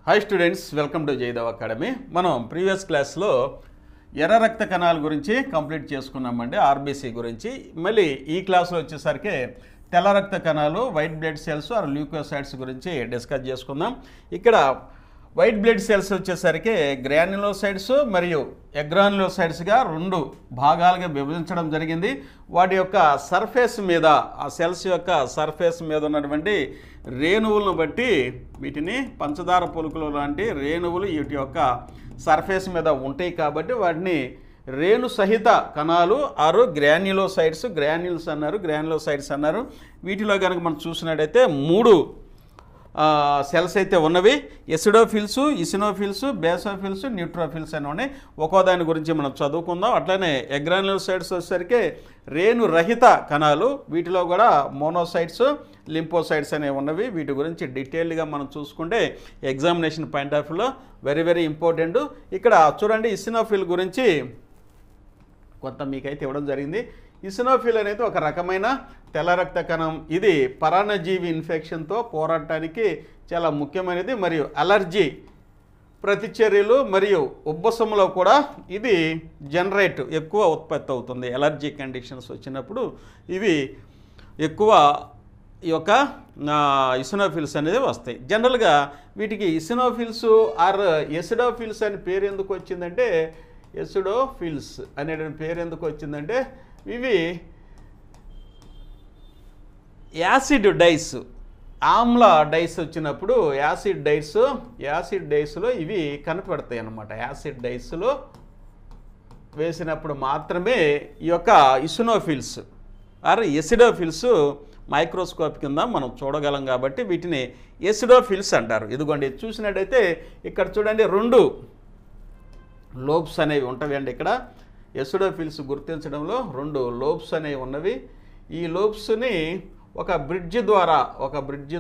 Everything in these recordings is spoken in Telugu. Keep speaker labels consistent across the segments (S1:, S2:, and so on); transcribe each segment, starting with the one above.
S1: Hi students, welcome to Jayadev Academy. మనం ప్రీవియస్ క్లాస్లో ఎర్ర రక్త కణాల గురించి కంప్లీట్ చేసుకున్నామండి, ఆర్బీసీ గురించి. మళ్ళీ ఈ క్లాస్లో వచ్చేసరికి తెల్ల రక్త కణాలు, white blood cells or leukocytes గురించి డిస్కస్ చేసుకుందాం. ఇక్కడ వైట్ బ్లడ్ సెల్స్ వచ్చేసరికి గ్రాన్యులోసైట్స్ మరియు ఎగ్రాన్యులోసైట్స్గా రెండు భాగాలుగా విభజించడం జరిగింది. వాటి యొక్క సర్ఫేస్ మీద, ఆ సెల్స్ యొక్క సర్ఫేస్ మీద ఉన్నటువంటి రేణువులను బట్టి వీటిని పంచదార పులుకులు లాంటి రేణువులు వీటి యొక్క సర్ఫేస్ మీద ఉంటాయి కాబట్టి వాటిని రేణు సహిత కణాలు ఆరు గ్రాన్యులోసైట్స్ అన్నారు. వీటిలో కనుక మనం చూసినట్టయితే మూడు సెల్స్ అయితే ఉన్నవి. ఎసిడోఫిల్స్, ఇసినోఫిల్స్, బేసోఫిల్స్, న్యూట్రోఫిల్స్ అని ఉన్నాయి. ఒక్కో దాని గురించి మనం చదువుకుందాం. అట్లనే ఎగ్రాన్యులోసైట్స్ వచ్చేసరికి రేణు రహిత కణాలు, వీటిలో కూడా మోనోసైట్స్, లింపోసైట్స్ అనేవి ఉన్నవి. వీటి గురించి డీటెయిల్డ్గా మనం చూసుకుంటే ఎగ్జామినేషన్ పాయింట్ ఆఫ్ వ్యూలో వెరీ ఇంపార్టెంట్. ఇక్కడ చూడండి, ఇసినోఫిల్ గురించి కొంత మీకైతే ఇవ్వడం జరిగింది. ఇసినోఫిల్ అనేది ఒక రకమైన తెల్ల రక్త కణం. ఇది పరాన్నజీవి ఇన్ఫెక్షన్తో పోరాడటానికి చాలా ముఖ్యమైనది మరియు అలర్జీ ప్రతిచర్యలు మరియు ఉబ్బసంలో కూడా ఇది జనరేట్ ఎక్కువ ఉత్పత్తి అవుతుంది. ఎలర్జీ కండిషన్స్ వచ్చినప్పుడు ఇవి ఎక్కువ ఈ యొక్క ఇసినోఫిల్స్ అనేది వస్తాయి. జనరల్గా వీటికి ఇసినోఫిల్స్ ఆర్ ఎసిడోఫిల్స్ అని పేరు ఎందుకు వచ్చిందంటే, ఎసిడోఫిల్స్ అనే పేరు ఎందుకు వచ్చిందంటే, ఇవి యాసిడ్ డైస్, ఆమ్ల డైస్ వచ్చినప్పుడు యాసిడ్ డైస్లో ఇవి కనపడతాయి అన్నమాట. యాసిడ్ డైస్లో వేసినప్పుడు మాత్రమే ఈ యొక్క ఇసినోఫిల్స్ ఆర్ ఎసిడోఫిల్స్ మైక్రోస్కోప్ కింద మనం చూడగలం కాబట్టి వీటిని ఎసిడోఫిల్స్ అంటారు. ఇదిగోండి, చూసినట్టయితే ఇక్కడ చూడండి, రెండు లోబ్స్ అనేవి ఉంటవి. ఇక్కడ ఎసిడోఫిల్స్ గుర్తించడంలో రెండు లోబ్స్ అనేవి ఉన్నవి. ఈ లోబ్స్ని ఒక బ్రిడ్జ్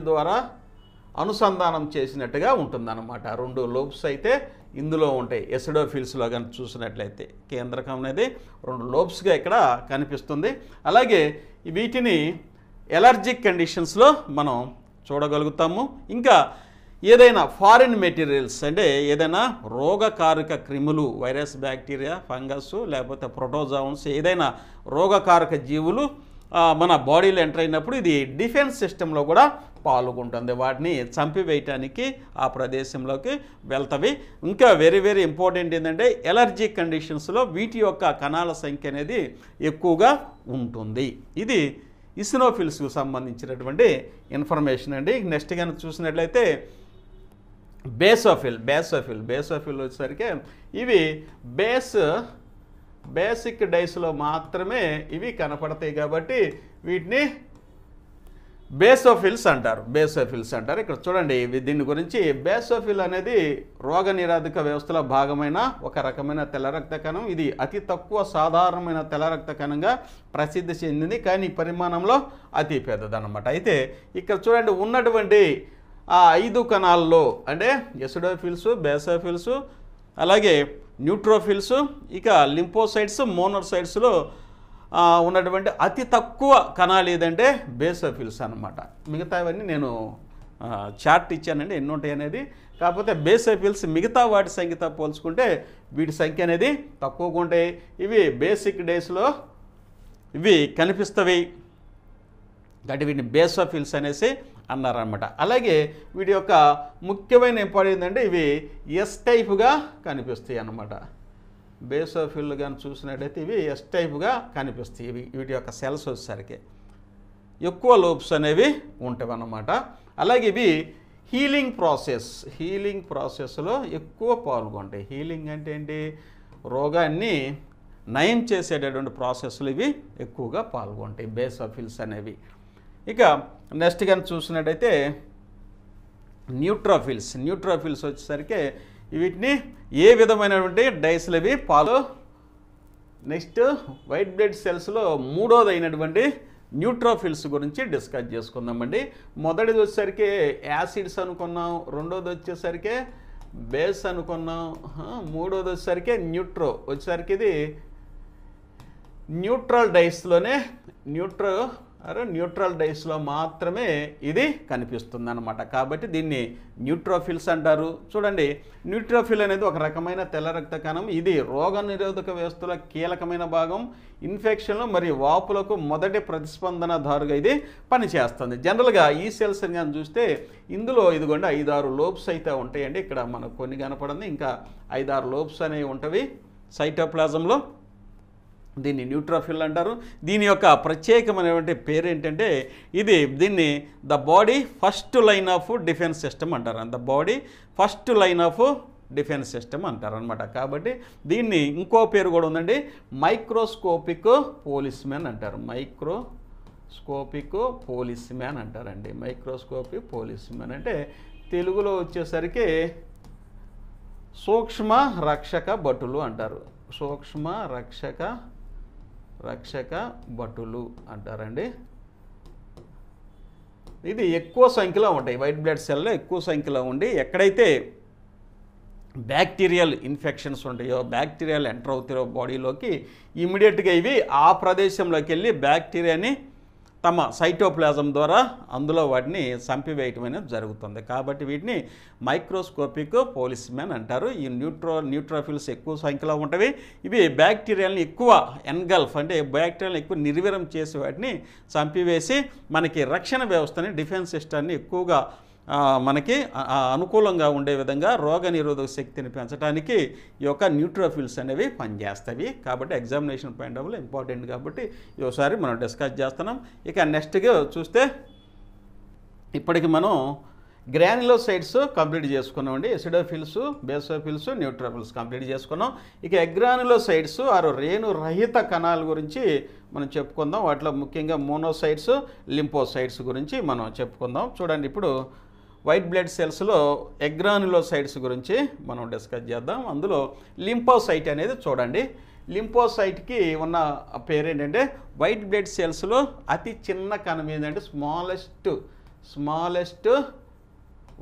S1: ద్వారా అనుసంధానం చేసినట్టుగా ఉంటుందన్నమాట. రెండు లోబ్స్ అయితే ఇందులో ఉంటాయి. ఎసిడోఫిల్స్లో కనుక చూసినట్లయితే కేంద్రకం అనేది రెండు లోబ్స్గా ఇక్కడ కనిపిస్తుంది. అలాగే వీటిని ఎలర్జిక్ కండిషన్స్లో మనం చూడగలుగుతాము. ఇంకా ఏదైనా ఫారిన్ మెటీరియల్స్ అంటే ఏదైనా రోగకారక క్రిములు, వైరస్, బ్యాక్టీరియా, ఫంగస్ లేకపోతే ప్రోటోజోన్స్, ఏదైనా రోగకారక జీవులు మన బాడీలో ఎంటర్ అయినప్పుడు ఇది డిఫెన్స్ సిస్టంలో కూడా పాల్గొంటుంది. వాటిని చంపివేయటానికి ఆ ప్రదేశంలోకి వెళ్తవి. ఇంకా వెరీ ఇంపార్టెంట్ ఏంటంటే, ఎలర్జీ కండిషన్స్లో వీటి యొక్క కణాల సంఖ్య అనేది ఎక్కువగా ఉంటుంది. ఇది ఇసినోఫిల్స్కు సంబంధించినటువంటి ఇన్ఫర్మేషన్ అండి. నెక్స్ట్ కనుక చూసినట్లయితే బేసోఫిల్ వచ్చేసరికి ఇవి బేసిక్ డైస్లో మాత్రమే ఇవి కనపడతాయి కాబట్టి వీటిని బేసోఫిల్స్ అంటారు. ఇక్కడ చూడండి, దీని గురించి బేసోఫిల్ అనేది రోగ నిరోధక వ్యవస్థలో భాగమైన ఒక రకమైన తెల్ల రక్త కణం. ఇది అతి తక్కువ సాధారణమైన తెల్ల రక్త కణంగా ప్రసిద్ధి చెందింది, కానీ పరిమాణంలో అతి పెద్దదన్నమాట. అయితే ఇక్కడ చూడండి, ఉన్నటువంటి ఆ 5 కణాల్లో అంటే ఎసిడోఫిల్స్, బేసోఫిల్స్, అలాగే న్యూట్రోఫిల్స్, ఇక లింపోసైట్స్, మోనోసైట్స్లో ఉన్నటువంటి అతి తక్కువ కణాలు ఏదంటే బేసోఫిల్స్ అన్నమాట. మిగతావన్నీ నేను చార్ట్ ఇచ్చానండి ఎన్ని ఉంటాయి అనేది. కాకపోతే బేసోఫిల్స్ మిగతా వాటి సంఖ్యతో పోల్చుకుంటే వీటి సంఖ్య అనేది తక్కువగా ఉంటాయి. ఇవి బేసిక్ డేస్లో ఇవి కనిపిస్తవి కాబట్టి వీటిని బేసోఫిల్స్ అనేసి అన్నారనమాట. అలాగే వీటి యొక్క ముఖ్యమైన ఇంపార్టెంట్ ఏంటంటే, ఇవి ఎస్ టైప్గా కనిపిస్తాయి అన్నమాట. బేసోఫిల్ కానీ చూసినట్టయితే ఇవి ఎస్ టైప్గా కనిపిస్తాయి. వీటి యొక్క సెల్స్ వచ్చేసరికి ఎక్కువ లోబ్స్ అనేవి ఉంటాయి అన్నమాట. అలాగే ఇవి హీలింగ్ ప్రాసెస్లో ఎక్కువ పాల్గొంటాయి. హీలింగ్ అంటే ఏంటి? రోగాన్ని నయం చేసేటటువంటి ప్రాసెస్లు ఇవి ఎక్కువగా పాల్గొంటాయి బేసోఫిల్స్ అనేవి. ఇక నెక్స్ట్ కానీ చూసినట్టయితే న్యూట్రోఫిల్స్ వచ్చేసరికి వీటిని ఏ విధమైనటువంటి డైస్లు ఇవి నెక్స్ట్ వైట్ బ్లడ్ సెల్స్లో మూడోది అయినటువంటి న్యూట్రోఫిల్స్ గురించి డిస్కస్ చేసుకుందామండి. మొదటిది వచ్చేసరికి యాసిడ్స్ అనుకున్నాం, రెండోది వచ్చేసరికి బేస్ అనుకున్నాం, మూడోది వచ్చేసరికి వచ్చేసరికి ఇది న్యూట్రల్ డైస్లోనే న్యూట్రల్ డైస్లో మాత్రమే ఇది కనిపిస్తుంది అనమాట. కాబట్టి దీన్ని న్యూట్రోఫిల్స్ అంటారు. చూడండి, న్యూట్రోఫిల్ అనేది ఒక రకమైన తెల్ల రక్త కణం. ఇది రోగనిరోధక వ్యవస్థలో కీలకమైన భాగం. ఇన్ఫెక్షన్లు మరియు వాపులకు మొదటి ప్రతిస్పందనదారుగా ఇది పనిచేస్తుంది. జనరల్గా ఈ సెల్స్ కానీ చూస్తే ఇందులో ఇదిగోండి 5-6 లోబ్స్ అయితే ఉంటాయండి. ఇక్కడ మనకు కొన్ని కనపడింది, ఇంకా 5-6 లోబ్స్ అనేవి ఉంటవి సైటోప్లాజంలో. దీన్ని న్యూట్రోఫిల్ అంటారు. దీని యొక్క ప్రత్యేకమైనటువంటి పేరు ఏంటంటే దీన్ని the body first line of defence system అంటారు. The body first line of defence system అంటారు అనమాట. కాబట్టి దీన్ని ఇంకో పేరు కూడా ఉందండి, మైక్రోస్కోపిక్ పోలీస్మెన్ అంటారు. మైక్రోస్కోపిక్ పోలీస్మెన్ అంటారండి. మైక్రోస్కోపిక్ పోలీస్మెన్ అంటే తెలుగులో వచ్చేసరికి సూక్ష్మ రక్షక భటులు అంటారు. సూక్ష్మ రక్షక భటులు అంటారండి. ఇది ఎక్కువ సంఖ్యలో ఉంటాయి, వైట్ బ్లడ్ సెల్లో ఎక్కువ సంఖ్యలో ఉండి ఎక్కడైతే బ్యాక్టీరియల్ ఇన్ఫెక్షన్స్ ఉంటాయో, బ్యాక్టీరియాలు ఎంటర్ అవుతాయో బాడీలోకి, ఇమీడియట్గా ఇవి ఆ ప్రదేశంలోకి వెళ్ళి బ్యాక్టీరియాని తమ సైటోప్లాజం ద్వారా అందులో వాటిని చంపివేయటం అనేది జరుగుతుంది. కాబట్టి వీటిని మైక్రోస్కోపిక్ పోలీస్మెన్ అంటారు. ఈ న్యూట్రోఫిల్స్ ఎక్కువ సంఖ్యలో ఉంటవి. ఇవి బ్యాక్టీరియాలను ఎక్కువ ఎన్గల్ఫ్ అంటే బ్యాక్టీరియాలను ఎక్కువ నిర్వీర్యం చేసి వాటిని చంపివేసి మనకి రక్షణ వ్యవస్థని, డిఫెన్స్ సిస్టాన్ని ఎక్కువగా మనకి అనుకూలంగా ఉండే విధంగా రోగనిరోధక శక్తిని పెంచడానికి ఈ యొక్క న్యూట్రోఫిల్స్ అనేవి పనిచేస్తాయి. కాబట్టి examination point of view important కాబట్టి ఒకసారి మనం డిస్కస్ చేస్తున్నాం. ఇక నెక్స్ట్గా చూస్తే ఇప్పటికి మనం గ్రాన్యులోసైట్స్ కంప్లీట్ చేసుకున్నామండి. ఎసిడోఫిల్స్, బేసోఫిల్స్, న్యూట్రోఫిల్స్ కంప్లీట్ చేసుకున్నాం. ఇక ఎగ్రాన్యులోసైట్స్ రేణు రహిత కణాల గురించి మనం చెప్పుకుందాం. వాటిలో ముఖ్యంగా మోనోసైట్స్, లింపోసైట్స్ గురించి మనం చెప్పుకుందాం. చూడండి, ఇప్పుడు వైట్ బ్లడ్ సెల్స్లో ఎగ్రాన్యులోసైట్స్ గురించి మనం డిస్కస్ చేద్దాం. అందులో లింపోసైట్ అనేది చూడండి. లింపోసైట్కి ఉన్న పేరు ఏంటంటే వైట్ బ్లడ్ సెల్స్లో అతి చిన్న కణం ఏంటంటే స్మాలెస్ట్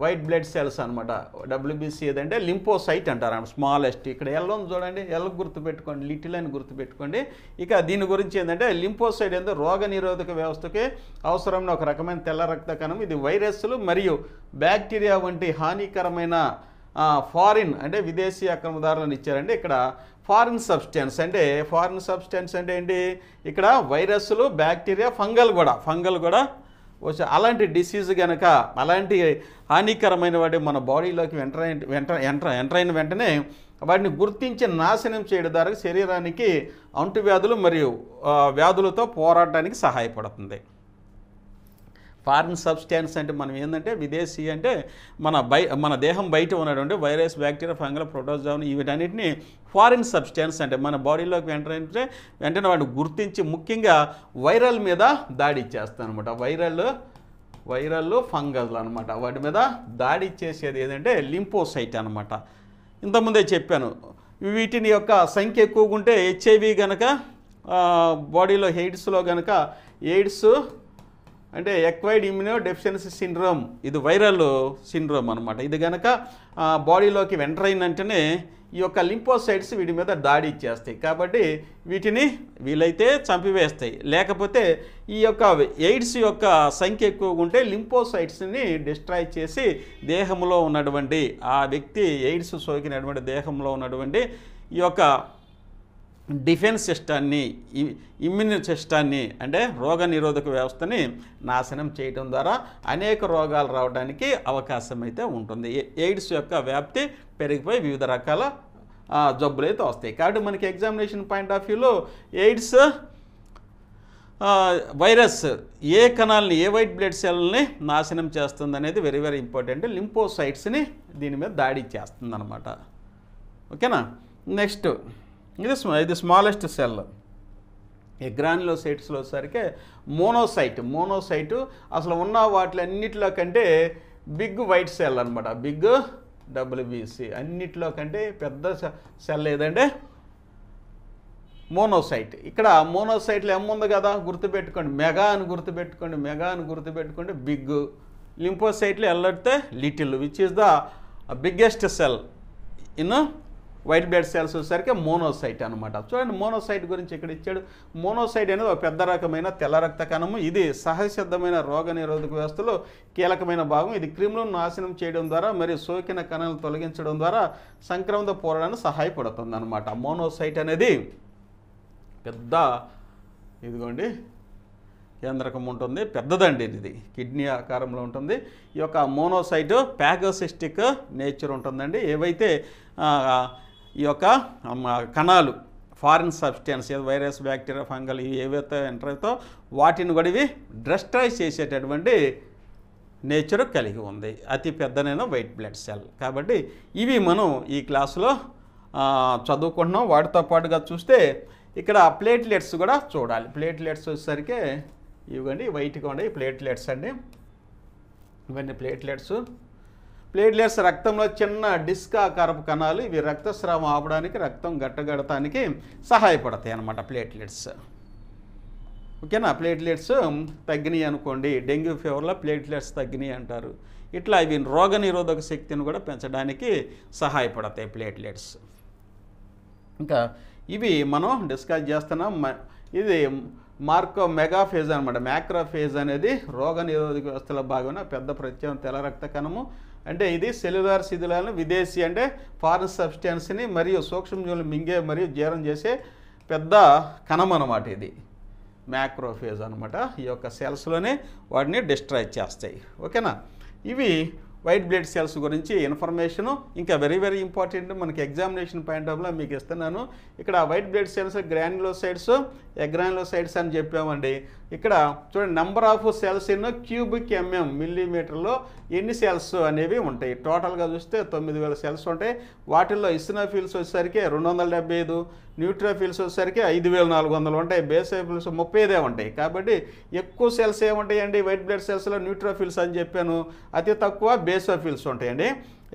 S1: వైట్ బ్లడ్ సెల్స్ అనమాట. WBC ఏదంటే లింపోసైట్ అంటారు, స్మాలెస్ట్. ఇక్కడ ఎల్లో చూడండి, ఎల్ గుర్తుపెట్టుకోండి, లిటిల్ అని గుర్తుపెట్టుకోండి. ఇక దీని గురించి ఏంటంటే లింపోసైట్ ఏంటంటే రోగనిరోధక వ్యవస్థకి అవసరమైన ఒక రకమైన తెల్ల రక్త కణం. ఇది వైరస్లు మరియు బ్యాక్టీరియా వంటి హానికరమైన ఫారిన్ అంటే విదేశీ ఆక్రమణదారులను ఇచ్చారండి. ఇక్కడ ఫారిన్ సబ్స్టెన్స్ అంటే ఏంటి? ఇక్కడ వైరస్లు, బ్యాక్టీరియా, ఫంగల్ కూడా అలాంటి డిసీజ్ కనుక, అలాంటి హానికరమైన వాటి మన బాడీలోకి ఎంటర్ అయిన వెంటనే వాటిని గుర్తించి నాశనం చేయడం ద్వారా శరీరానికి అంటువ్యాధులు మరియు వ్యాధులతో పోరాడడానికి సహాయపడుతుంది. ఫారిన్ సబ్స్టాన్స్ అంటే మనం ఏంటంటే విదేశీ అంటే మన దేహం బయట ఉన్నటువంటి వైరస్, బ్యాక్టీరియా, ఫంగల్, ప్రోటోజోన్ వీటన్నిటిని ఫారిన్ సబ్స్టాన్స్ అంటే మన బాడీలోకి వెంటనే వాటిని గుర్తించి ముఖ్యంగా వైరల్ మీద దాడి ఇచ్చేస్తాను అనమాట. వైరల్ ఫంగల్ అనమాట. వాటి మీద దాడి చేసేది ఏదంటే లింపోసైట్ అనమాట. ఇంతకుముందే చెప్పాను, వీటిని యొక్క సంఖ్య ఎక్కువగా ఉంటే HIV కనుక బాడీలో, ఎయిడ్స్లో కనుక ఎయిడ్స్ అంటే ఎక్వైర్డ్ ఇమ్యూనో డెఫిషియన్సీ సిండ్రోమ్, ఇది వైరల్ సిండ్రోమ్ అనమాట. ఇది కనుక బాడీలోకి ఎంటర్ అయినంటేనే ఈ యొక్క లింపోసైట్స్ వీటి మీద దాడి ఇచ్చేస్తాయి. కాబట్టి వీటిని వీలైతే చంపివేస్తాయి. లేకపోతే ఈ యొక్క ఎయిడ్స్ యొక్క సంఖ్య ఎక్కువగా ఉంటే లింపోసైట్స్ని డిస్ట్రాయ్ చేసి దేహంలో ఉన్నటువంటి ఆ వ్యక్తి ఎయిడ్స్ సోకినటువంటి దేహంలో ఉన్నటువంటి ఈ యొక్క డిఫెన్స్ సిస్టాన్ని, ఇమ్యూన్ సిస్టాన్ని అంటే రోగనిరోధక వ్యవస్థని నాశనం చేయడం ద్వారా అనేక రోగాలు రావడానికి అవకాశం అయితే ఉంటుంది. ఎయిడ్స్ యొక్క వ్యాప్తి పెరిగిపోయి వివిధ రకాల జబ్బులు అయితే వస్తాయి. కాబట్టి మనకి ఎగ్జామినేషన్ పాయింట్ ఆఫ్ వ్యూలో ఎయిడ్స్ వైరస్ ఏ కణాలని, ఏ వైట్ బ్లడ్ సెల్ని నాశనం చేస్తుంది అనేది వెరీ వెరీ ఇంపార్టెంట్. లింపోసైట్స్ని దీని మీద దాడి చేస్తుంది అనమాట. ఓకేనా? నెక్స్ట్ ఇది స్మాలెస్ట్ సెల్. గ్రాన్యులోసైట్స్లో సరికి మోనోసైట్ అసలు ఉన్న వాటిలన్నిటిలో కంటే బిగ్ వైట్ సెల్ అనమాట. బిగ్ WBC అన్నిటిలో కంటే పెద్ద సెల్ ఏదంటే మోనోసైట్. ఇక్కడ మోనోసైట్లో ఏముంది కదా గుర్తుపెట్టుకోండి, మెగా అని గుర్తుపెట్టుకోండి. బిగ్. లింపోసైట్లో ఎల్లడితే little, which is the biggest cell in white blood cells వచ్చేసరికి మోనోసైట్ అనమాట. చూడండి మోనోసైట్ గురించి ఇక్కడ ఇచ్చాడు. మోనోసైట్ అనేది ఒక పెద్ద రకమైన తెల్ల రక్త కణము. ఇది సహజసిద్ధమైన రోగ నిరోధక వ్యవస్థలో కీలకమైన భాగం. ఇది క్రిములను నాశనం చేయడం ద్వారా మరియు సోకిన కణాలను తొలగించడం ద్వారా సంక్రమణ పోరాడానికి సహాయపడుతుంది అనమాట. మోనోసైట్ అనేది పెద్ద ఇదిగోండి కేంద్రకం ఉంటుంది, పెద్దదండి. ఇది కిడ్నీ ఆకారంలో ఉంటుంది. ఈ యొక్క మోనోసైట్ ప్యాగోసిస్టిక్ నేచర్ ఉంటుందండి. ఏవైతే ఈ యొక్క కణాలు foreign substance virus bacteria fungal ఇవి ఏవైతే ఎంటర్ అవుతాయో వాటిని కూడా ఇవి డిస్ట్రాయ్ చేసేటటువంటి నేచర్ కలిగి ఉంది. అతి పెద్దనైన వైట్ బ్లడ్ సెల్. కాబట్టి ఇవి మనం ఈ క్లాసులో చదువుకుంటున్నాం. వాటితో పాటుగా చూస్తే ఇక్కడ ప్లేట్లెట్స్ కూడా చూడాలి. ప్లేట్లెట్స్ వచ్చేసరికి ఇవ్వండి వైట్గా ఉండే ప్లేట్లెట్స్ అండి. ఇవన్నీ ప్లేట్లెట్స్ రక్తంలో చిన్న డిస్క్ ఆకారపు కణాలు. ఇవి రక్తస్రావం ఆపడానికి రక్తం గట్టగడటానికి సహాయపడతాయి అన్నమాట ప్లేట్లెట్స్. ఓకేనా. ప్లేట్లెట్స్ తగ్గినాయి అనుకోండి, డెంగ్యూ ఫీవర్లో ప్లేట్లెట్స్ తగ్గినాయి అంటారు. ఇట్లా ఇవి రోగ నిరోధక శక్తిని కూడా పెంచడానికి సహాయపడతాయి ప్లేట్లెట్స్. ఇంకా ఇవి మనం డిస్కస్ చేస్తున్నాం. ఇది మెగాఫేజ్ అనమాట. మ్యాక్రోఫేజ్ అనేది రోగ నిరోధక వ్యవస్థలో భాగమైన పెద్ద ప్రత్యేక తెల్ల రక్త కణము. అంటే ఇది సెల్యులార్ శిథిలాలను విదేశీ అంటే ఫారిన్ సబ్స్టెన్స్ని మరియు సూక్ష్మజీవులు మింగే మరియు జీర్ణం చేసే పెద్ద కణం అనమాట. ఇది మ్యాక్రోఫేజ్ అనమాట. ఈ యొక్క సెల్స్లోనే వాటిని డిస్ట్రాయ్ చేస్తాయి. ఓకేనా. ఇవి వైట్ బ్లడ్ సెల్స్ గురించి ఇన్ఫర్మేషను. ఇంకా వెరీ వెరీ ఇంపార్టెంట్ మనకి ఎగ్జామినేషన్ పాయింట్ ఆఫ్లో మీకు ఇస్తున్నాను. ఇక్కడ white blood cells granulocytes agranulocytes అని చెప్పామండి. ఇక్కడ చూడండి number of cells in cubic mm మిల్లీమీటర్లో ఎన్ని సెల్స్ అనేవి ఉంటాయి. టోటల్గా చూస్తే 9000 సెల్స్ ఉంటాయి. వాటిల్లో ఇసినోఫిల్స్ వచ్చేసరికి 275, న్యూట్రోఫిల్స్ వచ్చేసరికి 5400 ఉంటాయి. బేసోఫిల్స్ 35 ఉంటాయి. కాబట్టి ఎక్కువ సెల్స్ ఏముంటాయండి వైట్ బ్లడ్ సెల్స్లో? న్యూట్రోఫిల్స్ అని చెప్పాను. అతి తక్కువ బేసోఫిల్స్ ఉంటాయండి.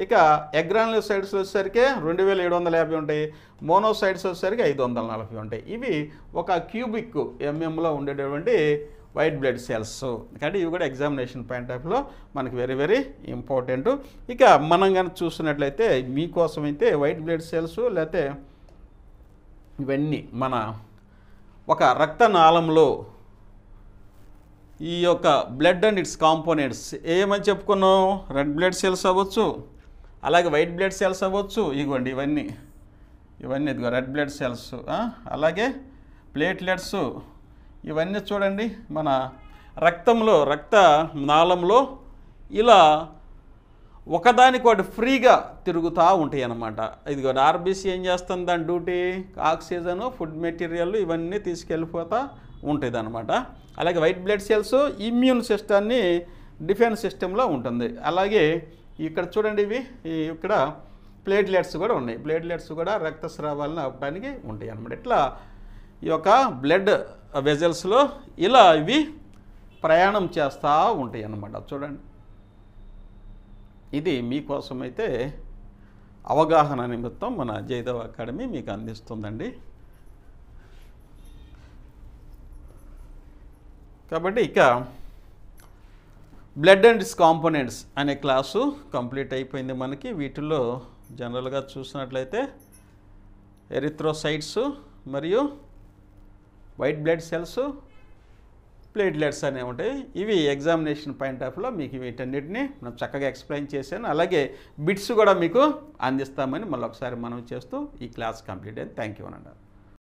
S1: ఇక ఎగ్రాన్యులోసైట్స్ వచ్చేసరికి 2750 ఉంటాయి. మోనోసైట్స్ వచ్చేసరికి 540 ఉంటాయి. ఇవి ఒక క్యూబిక్ ఎంఎంలో ఉండేటటువంటి వైట్ బ్లడ్ సెల్స్. కాబట్టి ఇవి కూడా ఎగ్జామినేషన్ పాయింట్ ఆఫ్లో మనకి వెరీ వెరీ ఇంపార్టెంట్. ఇక మనం కనుక చూస్తున్నట్లయితే మీకోసం అయితే వైట్ బ్లడ్ సెల్స్ లేకపోతే ఇవన్నీ మన ఒక రక్తనాళంలో ఈ యొక్క బ్లడ్ అండ్ ఇట్స్ కాంపోనెంట్స్ ఏమని చెప్పుకున్నాం? రెడ్ బ్లడ్ సెల్స్ అవ్వచ్చు, అలాగే వైట్ బ్లడ్ సెల్స్ అవ్వచ్చు. ఇవ్వండి ఇవన్నీ ఇదిగో రెడ్ బ్లడ్ సెల్స్, అలాగే ప్లేట్లెట్స్. ఇవన్నీ చూడండి మన రక్తంలో రక్తనాళంలో ఇలా ఒకదానికొకటి ఫ్రీగా తిరుగుతూ ఉంటాయి అన్నమాట. ఇదిగో ఆర్బీసీ ఏం చేస్తుంది? దాని డ్యూటీ ఆక్సిజన్, ఫుడ్ మెటీరియల్ ఇవన్నీ తీసుకెళ్ళిపోతూ ఉంటుంది అనమాట. అలాగే వైట్ బ్లడ్ సెల్స్ ఇమ్యూన్ సిస్టాన్ని డిఫెన్స్ సిస్టంలో ఉంటుంది. అలాగే ఇక్కడ చూడండి ఇవి ఇక్కడ ప్లేట్లెట్స్ కూడా ఉన్నాయి. ప్లేట్లెట్స్ కూడా రక్తస్రావాలను ఆపడానికి ఉంటాయి అన్నమాట. ఇట్లా ఈ యొక్క బ్లడ్ వెజల్స్లో ఇలా ఇవి ప్రయాణం చేస్తూ ఉంటాయి అన్నమాట. చూడండి ఇది మీకోసమైతే అవగాహన నిమిత్తం మన జయదేవ్ అకాడమీ మీకు అందిస్తుందండి. కాబట్టి ఇక బ్లడ్ అండ్ ఇట్స్ కాంపోనెంట్స్ అనే క్లాసు కంప్లీట్ అయిపోయింది మనకి. వీటిల్లో జనరల్గా చూసినట్లయితే ఎరిథ్రోసైట్స్ మరియు వైట్ బ్లడ్ సెల్స్, ప్లేట్లెట్స్ అనేవి ఉంటాయి. ఇవి ఎగ్జామినేషన్ పాయింట్ ఆఫ్లో మీకు వీటన్నిటిని మనం చక్కగా ఎక్స్ప్లెయిన్ చేశాను. అలాగే బిట్స్ కూడా మీకు అందిస్తామని మళ్ళీ ఒకసారి మనం చేస్తూ ఈ క్లాస్ కంప్లీట్ అయింది. థ్యాంక్ యూ అనండి.